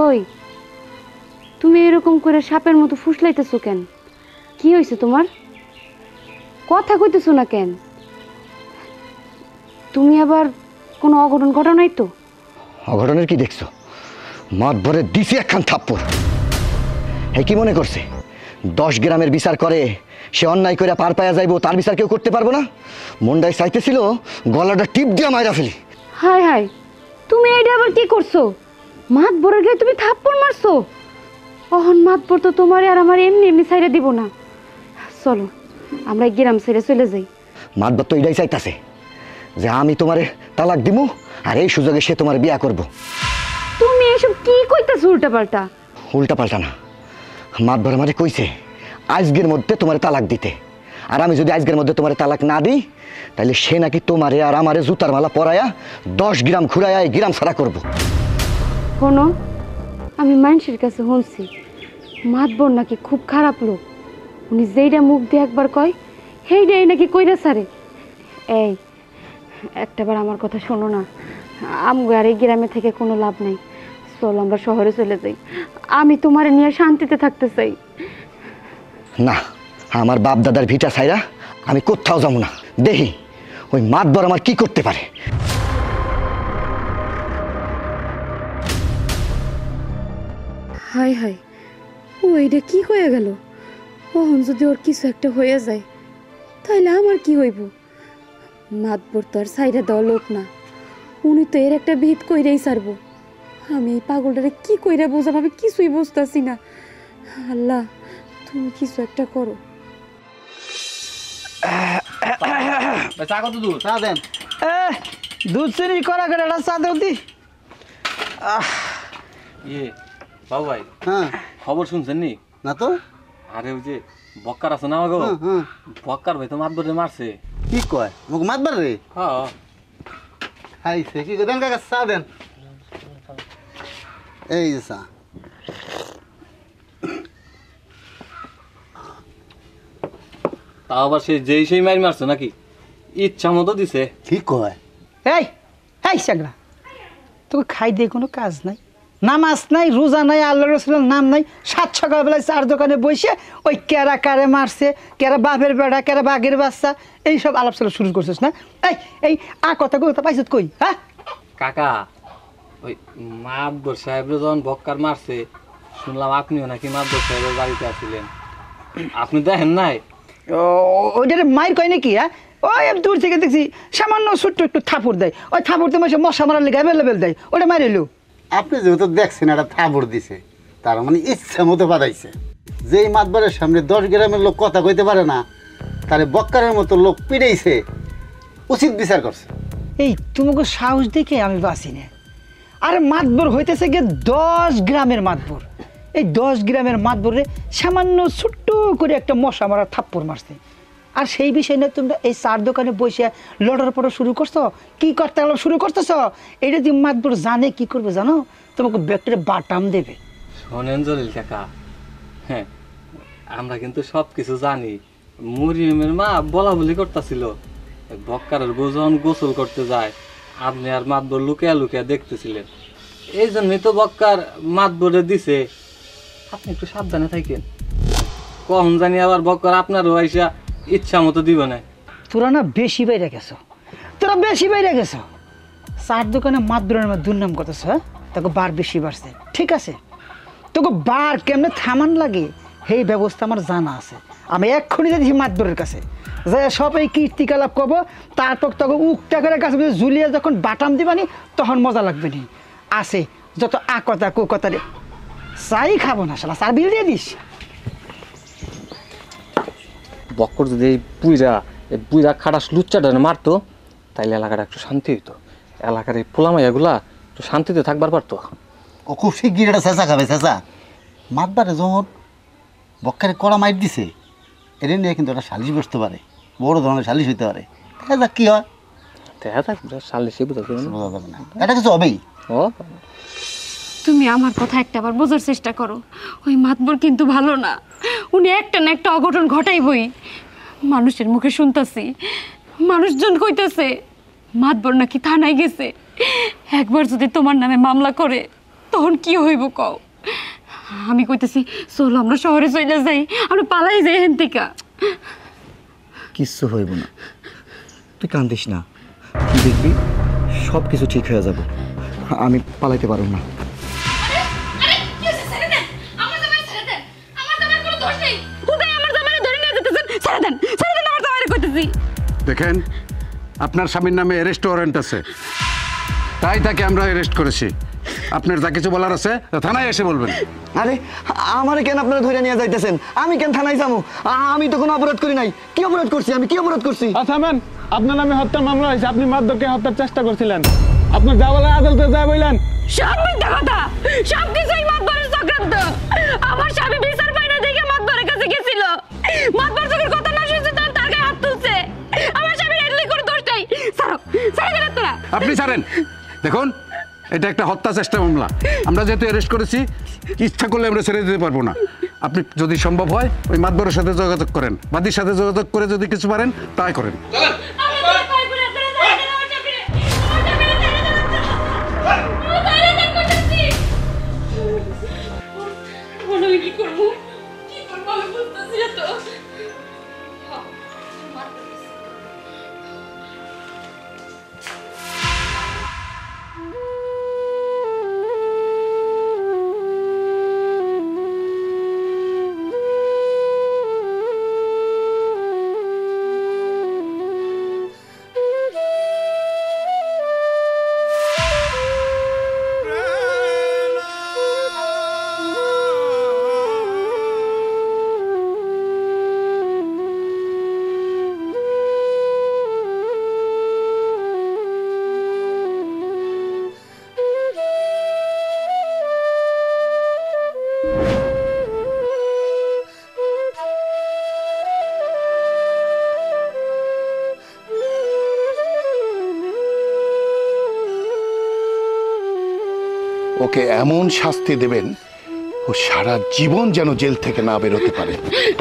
S2: ওই, তুমি এরকম করে সাপের মতো ফুসলাইতেছো কেন? কি হয়েছে তোমার? কথা কইতেছো না কেন? তুমি আবার কোনো অঘটন ঘটা নাই তো?
S3: অঘটনের কি দেখছো? মাতবরে দিছি একখান থাপ্পড়। হে কি মনে করছে 10 গ্রামের বিচার করে সে অন্যায় করে পার পায়া যাইবো, তার বিচার কেউ করতে পারবো না? মন্ডায় চাইতেছিল গলাটা টিপ দিয়ে মাইরা ফেলি।
S2: হায় হায়, তুমি এইটা আবার কি করছো? মাতবরের গায়ে তুমি থাপ্পড় মারছো? অহন মাতবর তো তোমারে আর আমার এমনি এমনি ছাইড়া দিব না। চলো আমরা গ্রাম ছেড়ে চলে যাই।
S3: মাতবর তো এটাই চাইতাছে যে আমি তোমারে তালাক দিমু আর এই সুযোগে সে তোমার বিয়া করব।
S2: তুমি এসব কি কইতাছো উল্টা পাল্টা?
S3: উল্টা পাল্টা না, মাতবর আমারে কইছে আজকের মধ্যে তোমারে তালাক দিতে। আর আমি যদি আজকের মধ্যে তোমারে তালাক না দিই তাহলে সে নাকি তোমারে আর আমারে জুতার মালা পরায়া 10 গ্রাম ঘুরাইয়া এই গ্রাম ছাড়া করবো।
S2: শোনো, আমি মানুষের কাছে শুনছি মাতবর নাকি খুব খারাপ লোক। উনি যেইটা মুখ দিয়ে একবার কয় সেইটাই নাকি কইরা ছাড়ে। এই একটাবার আমার কথা শোনো না, আমগো আর এই গ্রামে থেকে কোনো লাভ নাই। চলো আমরা শহরে চলে যাই, আমি তোমার নিয়ে শান্তিতে থাকতে চাই।
S3: না, আমার বাপ দাদার ভিটা ছাইরা আমি কোথাও যাবো না। দেখি ওই মাতবর আমার কি করতে পারে।
S2: হাই হাই, ও এইটা কি হয়ে গেল? ওহন যদি ওর কিছু একটা হয়ে যায় তাহলে আমার কি হইব? মাতবর তো আর সাইরা দেওয়া লোক না, উনি তো এর একটা ভিত কইরাই ছাড়বো। আমি এই পাগলটারে কি কইরা বোঝাবো, আমি কিছুই বুঝতেছি না। আল্লাহ, তুমি কিছু একটা করো।
S5: চা কত দূর? চা দেন।
S1: দুধ চিনি করা করে একটা চা দেও দি।
S5: ইয়ে বাবু ভাই,
S6: হ্যাঁ
S5: খবর শুনছেন নি?
S6: না তো।
S5: আরে ওই যে বক্কার আছে না আমাকে, বক্কার ভাই তো মাতবরে মারছে।
S6: কি কয় মোক মাতবার রে?
S5: হ্যাঁ
S6: খাইছে কি দেন কাকা, চা দেন। এই যে চা।
S5: তা আবার সেই মারি মারছে নাকি? ইচ্ছা মতো দিছে।
S6: কি কয়?
S1: এই এই চাগড়া, তোকে খাই দিয়ে কোনো কাজ নাই, নামাজ নাই, রোজা নাই, আল্লাহ রসুলের নাম নাই। সাত সকালবেলায় চার দোকানে বসে ওই কেরা কারে মারছে, কেরা বাপের বেড়া, কেরা বাঘের বাচ্চা, এইসব আলাপ সালাপ শুরু করছিস না? এই এই কথা পাইছত কই? হ্যাঁ
S5: কাকা, ওই মাতবর সাহেব যখন বক্কার মারছে শুনলাম আপনিও নাকি মাতবর সাহেবের বাড়িতে আসছিলেন। আপনি দেখেন নাই?
S1: ওইটারে মায়ের কয় নাকি? হ্যাঁ, ওই আমি দূর থেকে দেখছি সামান্য ছোট্ট একটু থাপুর দেয়, ওই থাপুরতে মশা মারার লেগে অ্যাভেলেবেল দেয়, ওটা মারে এলো।
S6: আপনি যেহেতু দেখছেন একটা থাবড় দিছে, তার মানে ইচ্ছা মতো বাদাইছে। যেই মাতবারের সামনে 10 গ্রামের লোক কথা কইতে পারে না, তারে বক্কারের মতো লোক পিড়াইছে, উচিত বিচার করছে।
S1: এই তোমাকে সাহস দেখে আমি বাঁচি না। আরে মাতবর হইতেছে গিয়ে 10 গ্রামের মাতবর। এই 10 গ্রামের মাতবরে সামান্য ছোট্ট করে একটা মশা মারা থাপ্পড় মারছে। আর সেই বিষয় নিয়ে তোমরা এই চার দোকানে বসে লড়ার পড়া শুরু করছো, কি করতে শুরু করতেছ? এটা যে মাতবর জানে কি করবে জানো? তোমাকে ব্যক্তির বাটাম দেবে।
S5: শোনেন জলিল কাকা, হ্যাঁ আমরা কিন্তু সব কিছু জানি। মরিয়মের মা বলা বলি করতেছিল, বক্কারের বউ যখন গোসল করতে যায় আপনি আর মাতবর লুকিয়া লুকিয়া দেখতেছিলেন, এই জন্যই তো বক্কার মাতবরে দিছে। আপনি একটু সাবধানে থাকেন, কখন জানি আবার বক্কার আপনারও আইসা ইচ্ছা মতো দিব না।
S1: তোরা না বেশি বাইরে গেছো, তোরা বেশি বাইরে গেছো। চার দোকানে মাতবরের নামে দুর্নাম করতেছ, হ্যাঁ? তোকে বার বেশি বাড়ছে, ঠিক আছে? তোকে বার কেমনে থামান লাগে সেই ব্যবস্থা আমার জানা আছে। আমি এক্ষুনি যাচ্ছি মাতবরের কাছে, যে সব এই কীর্তিকলাপ করবো, তারপর তোকে উকটা করে কাছে ঝুলিয়ে যখন বাটাম দিবানি তখন মজা লাগবে নি। আছে যত আকতা কুকতা রে, চাই খাবো না শালা, চার বিল দিয়ে দিস।
S5: বক্কর যদি এই বুইরা খাটাস লুচ্চাটা মারতো তাইলে এলাকাটা একটু শান্তি হইতো, এলাকার এই পোলামাইয়াগুলা একটু শান্তিতে থাকবার পারতো।
S6: ও খুব শিগগির একটা চেঁচা খাবে। চেঁচা মাতবারে যখন বক্কারে কড়া মাইর দিছে, এটা নিয়ে কিন্তু একটা সালিশ বসতে পারে, বড় ধরনের সালিশ হইতে পারে। দেখা যাক কি হয়।
S5: দেখা থাক সালিশে বুঝা যাবে না।
S6: বোঝা যাবে না, এটা কিছু হবেই।
S5: ও
S2: তুমি আমার কথা একটাবার বোঝার চেষ্টা করো। ওই মাতবর কিন্তু ভালো না, উনি একটা না একটা অঘটন ঘটাইবই। মানুষের মুখে শুনতাছি, মানুষজন কইতাছে মাতবর নাকি থানায় গেছে। একবার যদি তোমার নামে মামলা করে তখন কি হইব কও? আমি কইতেছি চলো আমরা শহরে চলে যাই, আমরা পালাই যাই এখান থেকে।
S3: কিচ্ছু হইব না, তুই কান্দিস না, তুই দেখবি সব কিছু ঠিক হয়ে যাবে। আমি পালাইতে পারব না।
S7: দেখেন, আপনার স্বামীর নামে অ্যারেস্ট ওয়ারেন্ট আছে, তাই তাকে আমরা অ্যারেস্ট করেছি। আপনার যা কিছু বলার আছে থানায় এসে বলবেন।
S3: আরে আমারে কেন আপনারা ধরে নিয়ে যাইতেছেন? আমি কেন থানায় যাবো? আমি তো কোনো অপরাধ করি নাই। কি অপরাধ করছি আমি? কি অপরাধ করছি?
S8: থামেন, আপনার নামে হত্যার মামলা হয়েছে, আপনি মাদককে হত্যার চেষ্টা করছিলেন। আপনার যা বলে আদালতে যা বললেন
S2: সব মিথ্যা কথা, সবকিছুই মাতবরের চক্রান্ত। আমার স্বামী বিচার পায় না দেখে মাতবরের কাছে গেছিল। মাতবর যখন কথা না শুনছে তখন তার গায়ে হাত তুলছে। আমার স্বামীর এডলি করে দোষ নাই। ছাড়ো, ছেড়ে দেবেন তোরা।
S7: আপনি ছাড়েন। দেখুন, এটা একটা হত্যা চেষ্টা মামলা। আমরা যেহেতু অ্যারেস্ট করেছি, ইচ্ছা করলে আমরা ছেড়ে দিতে পারবো না। আপনি যদি সম্ভব হয় ওই মাতবরের সাথে যোগাযোগ করেন, বাদীর সাথে যোগাযোগ করে যদি কিছু পারেন তাই করেন।
S4: ওকে এমন শাস্তি দেবেন ও সারা জীবন যেন জেল থেকে না বেরোতে পারে।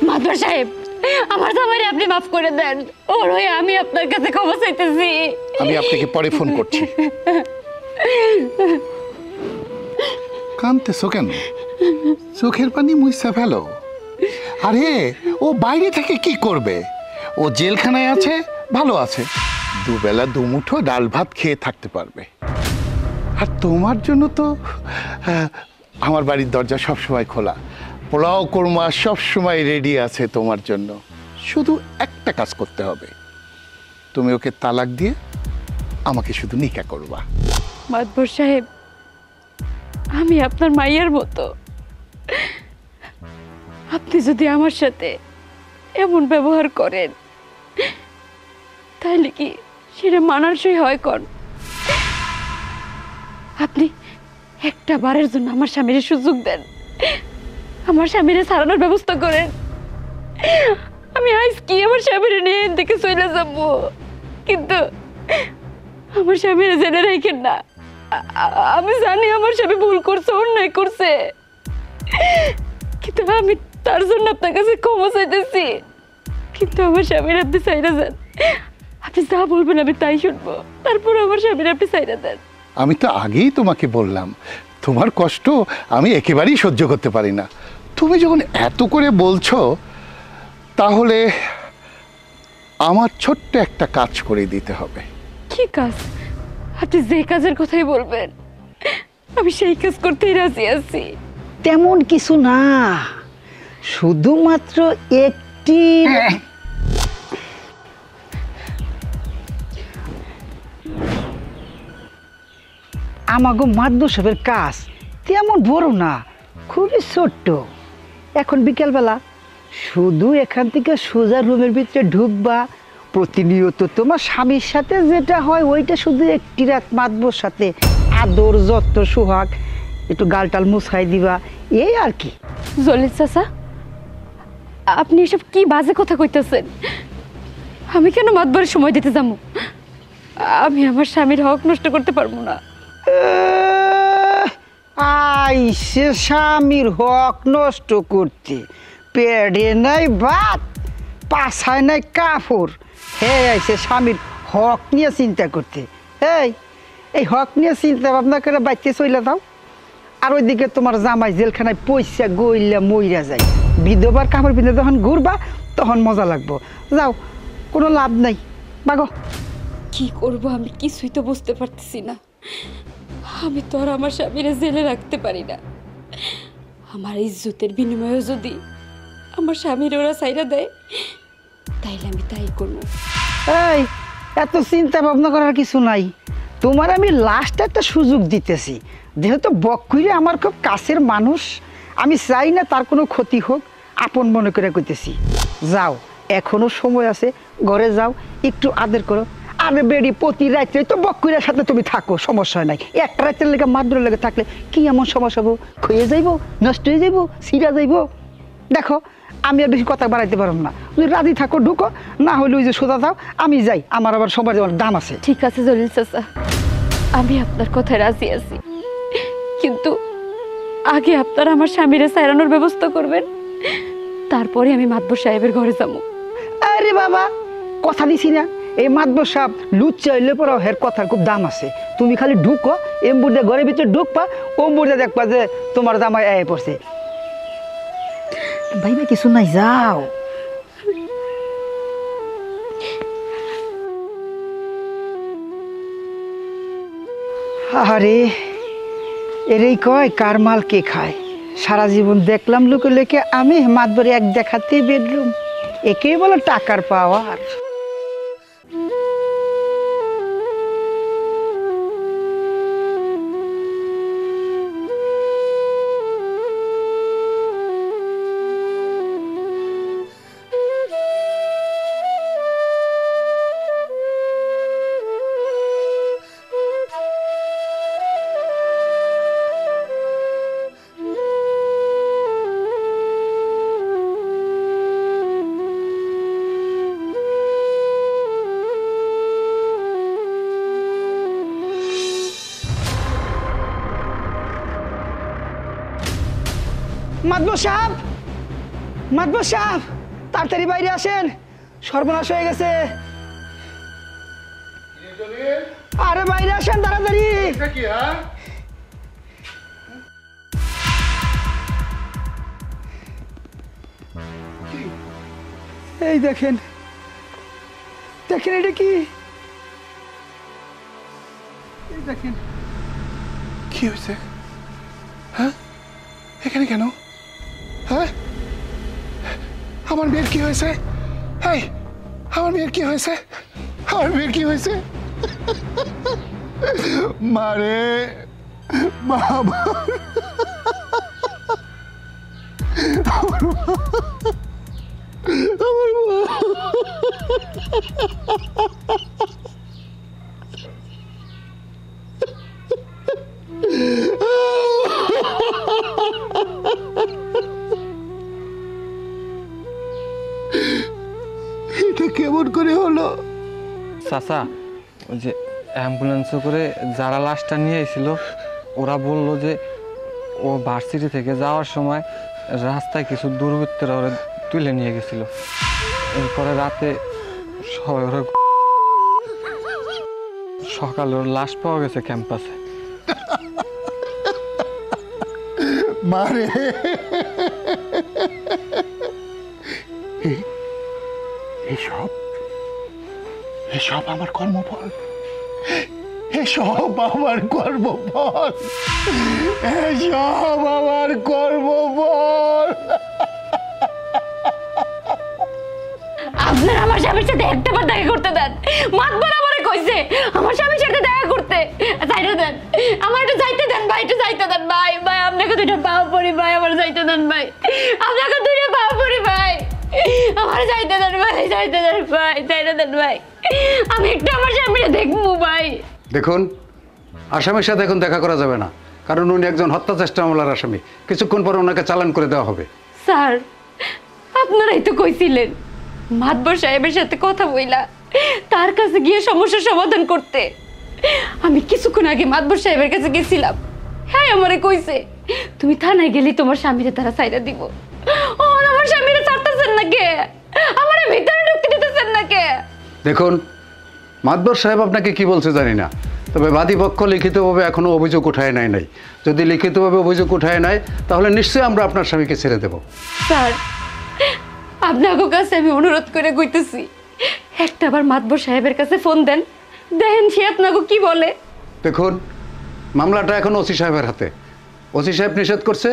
S2: মাদবর সাহেব, আমার জামাইরে আপনি মাফ করে দেন। ওর হয়ে আমি আপনার কাছে ক্ষমা চাইতেছি।
S4: আমি আপনাকে পরে ফোন করছি। কাঁদতেছো কেন? চোখের পানি মুইসা ফেলো। আরে ও বাইরে থেকে কি করবে? ও জেলখানায় আছে, ভালো আছে, দুবেলা দুমুঠো ডাল ভাত খেয়ে থাকতে পারবে। আর তোমার জন্য তো আমার বাড়ির দরজা সবসময় খোলা, পোলাও কোরমা সবসময় রেডি আছে তোমার জন্য। শুধু একটা কাজ করতে হবে, তুমি ওকে তালাক দিয়ে আমাকে শুধু নিকা করবা।
S2: মাদবর সাহেব, আমি আপনার মাইয়ার মতো। আপনি যদি আমার সাথে এমন ব্যবহার করেন তাহলে কি সেটা মানানসই হয়? কোন আপনি একটা বারের জন্য আমার স্বামীর সুযোগ দেন, আমার স্বামীরে ছাড়ানোর ব্যবস্থা করেন। আমি আজ কি আমার স্বামীরে নিয়ে এদিকে চলে যাবো, কিন্তু আমার স্বামীরে জেনে রাখেন না। আমি জানি আমার স্বামী ভুল করছে, অন্যায় করছে, কিন্তু আমি তার জন্য আপনার কাছে ক্ষমা চাইতেছি। কিন্তু আমার স্বামীর আপনি চাইরা যান, আপনি যা বলবেন আমি তাই শুনবো। তারপর আমার স্বামীর আপনি চাইরা দেন।
S4: আমি তো আগেই তোমাকে বললাম তোমার কষ্ট আমি একেবারেই সহ্য করতে পারি না। তুমি যখন এত করে বলছো তাহলে আমার ছোট্ট একটা কাজ করে দিতে হবে।
S2: কি কাজ? আপনি যে কাজের কথাই বলবেন আমি সেই কাজ করতেই রাজি আছি।
S1: তেমন কিছু না, শুধুমাত্র একটি আমাগো মাদবর সাহেবের কাজ তেমন বড় না, খুবই ছোট্ট। এখন বিকেলবেলা শুধু এখান থেকে সোজা রুমের ভিতরে ঢুকবা, প্রতিনিয়ত তোমার স্বামীর সাথে যেটা হয় ওইটা শুধু একটি রাত মাদবর সাথে আদর যত্ন সোহাগ, একটু গালটাল মুছাই দিবা, এই আর কি।
S2: জলিল চাচা, আপনি এসব কি বাজে কথা কইতেছেন? আমি কেন মাতবারের সময় দিতে যাবো? আমি আমার স্বামীর হক নষ্ট করতে পারবো না।
S1: আইসে স্বামীর হক নষ্ট করতে, পেড়ে নাই ভাত, পাছায় নাই কাপড়, হে আইসে স্বামীর হক নিয়ে চিন্তা করতে। এই হক নিয়ে চিন্তা ভাবনা করে বাইতে চলে যাও, আর ওইদিকে তোমার জামাই জেলখানায় পয়সা গইলা মইরা যায়। বিধবার কাপড় পিঁধে যখন ঘুরবা তখন মজা লাগবো। যাও, কোনো লাভ নাই, বাগো।
S2: কি করব আমি কিছুই তো বুঝতে পারতেছি না। আমি তো আর আমার স্বামীরে জেলে রাখতে পারি না। আমার ইজ্জতের বিনিময়ে যদি আমার স্বামীর ওরা সাইরা দেয় তাইলে আমি তাই করবো।
S1: এই এত চিন্তা ভাবনা করার কিছু নাই, তোমার আমি লাস্ট একটা সুযোগ দিতেছি। যেহেতু বক্কুইরে আমার খুব কাছের মানুষ, আমি চাই না তার কোনো ক্ষতি হোক, আপন মনে করে কইতেছি। যাও, এখনো সময় আছে, ঘরে যাও, একটু আদর করো। আরে বেড়ি প্রতি রাত্রে তো বক্কুইরের সাথে তুমি থাকো, সমস্যা নাই। একটা রাতের লেগে মাদ্রের লেগে থাকলে কি এমন সমস্যা হবো? ক্ষয়ে যাইব, নষ্ট হয়ে যাইব, ছিঁড়া যাইব। দেখো, আমি আর বেশি কথা বাড়াইতে পারব না, তুমি রাজি থাকো, ঢুকো, না হলে ওই যে সোজা যাও, আমি যাই, আমার আবার সবার যাওয়ার দাম আছে।
S2: ঠিক আছে জলিল চাচা, আমি আপনার কথায় রাজি আছি, কিন্তু আগে আপনারা আমার স্বামীরে সাইরানোর ব্যবস্থা করবেন, তারপরে আমি মাতবর সাহেবের ঘরে যাবো।
S1: আরে বাবা, কথা দিছি না, এই মাতবর সাহেব লুচ্চা হইলে পরেও হের কথার খুব দাম আছে। তুমি খালি ঢুকো, এমবুড়ে ঘরের ভিতরে ঢুকবা, ওমবুড়ে দেখবা যে তোমার জামাই আয় পড়ছে। ভাইবা কিছু নাই, যাও। আরে এরই কয় কার মাল কে খায়। সারা জীবন দেখলাম লোকে লোকে, আমি মাতবরে এক দেখাতেই বেডরুম, একেই বলে টাকার পাওয়ার। মাতবর সাহেব, মাতবর সাহেব, তাড়াতাড়ি বাইরে আসেন, সর্বনাশ হয়ে গেছে। আরে বাইরে আসেন তাড়াতাড়ি। এই দেখেন, দেখেন এটা কি? এই দেখেন
S4: কি হয়েছে? হ্যাঁ, এখানে কেন? হ্যাঁ, আমার মেয়ের কি হয়েছে? এই, আমার মেয়ের কি হয়েছে? আমার মেয়ের কি হয়েছে? মারে বাবা, এটা কেমন করে হলো?
S5: চাচা, ওই যে অ্যাম্বুলেন্সে করে যারা লাশটা নিয়ে এসেছিল ওরা বললো যে ও ভার্সিটি থেকে যাওয়ার সময় রাস্তায় কিছু দুর্বৃত্তরা ওরা তুলে নিয়ে গেছিল। এরপরে রাতে সবাই ওরা, সকালে ওর লাশ পাওয়া গেছে ক্যাম্পাসে।
S4: মারে, এসব এসব আমার কর্মফল, এসব আমার কর্মফল, এসব আমার কর্মফল।
S2: আপনার আমার স্বামীর সাথে একটাবার দেখা করতে দেন। মাতবার আমারে কইছে আমার স্বামীর সাথে দেখা করতে, যাইতে দেন, আমার একটু যাইতে দেন ভাই, একটু যাইতে দেন ভাই। ভাই আপনাকে দুইটা পাও পড়ি ভাই, আমার যাইতে দেন ভাই, আপনাকে দুইটা পাও পড়ি ভাই, আমার যাইতে দেন ভাই, যাইতে দেন ভাই, যাইতে দেন ভাই, আমি একটু আমার স্বামীরে দেখবো ভাই।
S7: দেখুন, আসামির সাথে এখন দেখা করা যাবে না, কারণ উনি একজন হত্যা চেষ্টা মামলার আসামি। কিছুক্ষণ পরে ওনাকে চালান করে দেওয়া হবে।
S2: স্যার, আপনারাই তো কইছিলেন মাতবর সাহেবের সাথে কথা বইলা তার কাছে গিয়ে সমস্যার সমাধান করতে। আমি কিছুক্ষণ আগে মাতবর সাহেবের কাছে গেছিলাম, হ্যাঁ আমারে কইছে তুমি থানায় গেলি তোমার স্বামীরে তারা সাইরা দিব। ও আমার স্বামীরে ছাড়তেছেন না কে? আমারে ভিতরে ঢুকতে দিতেছেন না কে?
S7: দেখুন, মাতবর সাহেব আপনাকে কি বলছে জানি না, তবে বাদী পক্ষ লিখিতভাবে এখনো অভিযোগ উঠায় নাই। যদি লিখিতভাবে অভিযোগ উঠায় নেয় তাহলে নিশ্চয়ই আমরা আপনার স্বামীকে ছেড়ে দেব।
S2: স্যার, আপনাকে কাছে আমি অনুরোধ করে কইতেছি, একটাবার মাতবর সাহেবের কাছে ফোন দেন, দেখেন সে আপনাকে কি বলে।
S7: দেখুন, মামলাটা এখন ওসি সাহেবের হাতে। ওসি সাহেব নিষেধ করছে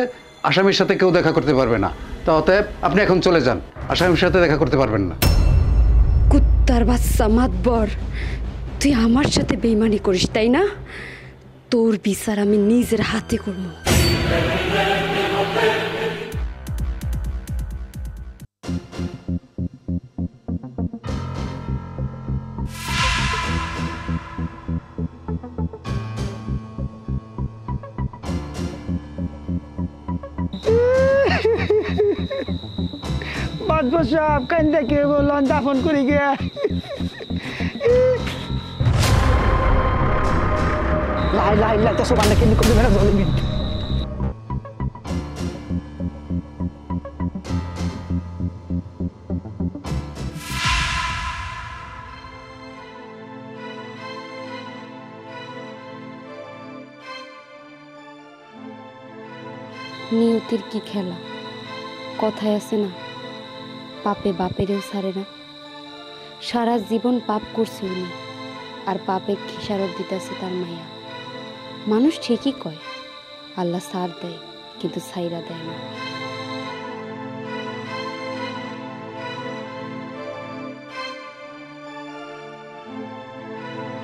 S7: আসামির সাথে কেউ দেখা করতে পারবে না। তা অতএব আপনি এখন চলে যান, আসামির সাথে দেখা করতে পারবেন না।
S2: কুত্তার বাচ্চা মাতবর, তুই আমার সাথে বেইমানি করিস তাই না? তোর বিচার আমি নিজের হাতে করব।
S1: মাতবর সাহেব কান্দা কে বললাম দাফন করে গিয়া। লাই লাই লাই তো সবাই নাকি করবে না জলমিন।
S2: নিয়তির কি খেলা, কথায় আছে না, পাপে বাপেরেও ছাড়ে না। সারা জীবন পাপ করছে উনি, আর পাপের খেসারত দিতেছে তার মায়া। মানুষ ঠিকই কয় আল্লাহ ছাড় দেয়, কিন্তু ছাইরা দেয় না।